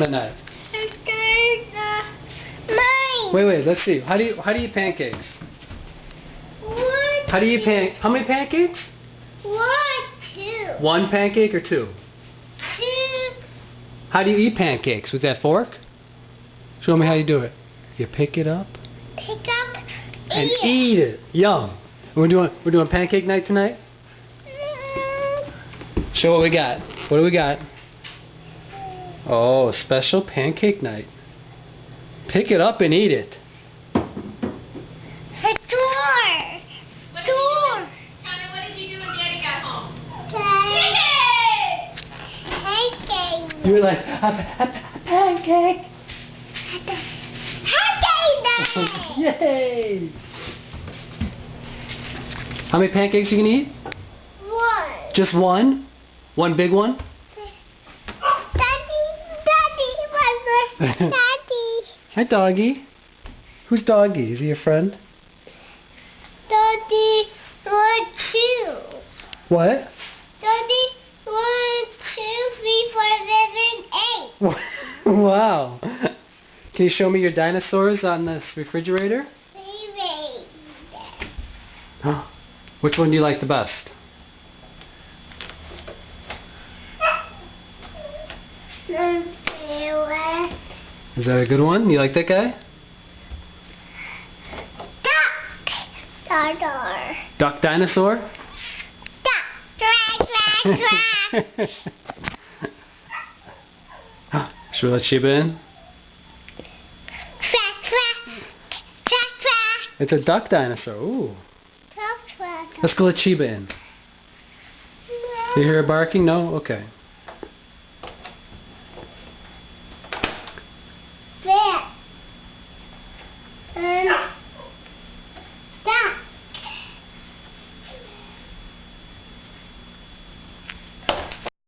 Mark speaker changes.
Speaker 1: tonight?
Speaker 2: Mine.
Speaker 1: Wait, let's see. How do you eat pancakes?
Speaker 2: What?
Speaker 1: How do you eat how many pancakes?
Speaker 2: Two.
Speaker 1: One pancake or two?
Speaker 2: Two.
Speaker 1: How do you eat pancakes? With that fork? Show me how you do it. You pick it up
Speaker 2: Pick up.
Speaker 1: and eat it. Yum. We're doing pancake night tonight? Show what we got. What do we got? Oh, special pancake night. Pick it up and eat it.
Speaker 2: A door. Door.
Speaker 3: Connor, what did you do when Daddy got home?
Speaker 2: Pancake.
Speaker 1: You were like, a pancake.
Speaker 2: Pancake night.
Speaker 1: Yay! How many pancakes you gonna eat?
Speaker 2: One.
Speaker 1: Just one? One big one?
Speaker 2: Daddy.
Speaker 1: Hi, doggy. Who's doggy? Is he your friend?
Speaker 2: Daddy. 1, 2.
Speaker 1: What?
Speaker 2: Daddy. 1, 2, 3, 4, 5, 8.
Speaker 1: Wow. Can you show me your dinosaurs on this refrigerator? Which one do you like the best? Is that a good one? You like that guy?
Speaker 2: Duck.
Speaker 1: Duck dinosaur?
Speaker 2: Duck.
Speaker 1: Should we let Sheba in? It's a duck dinosaur. Ooh. Let's go let Sheba in. You hear her barking? No? Okay.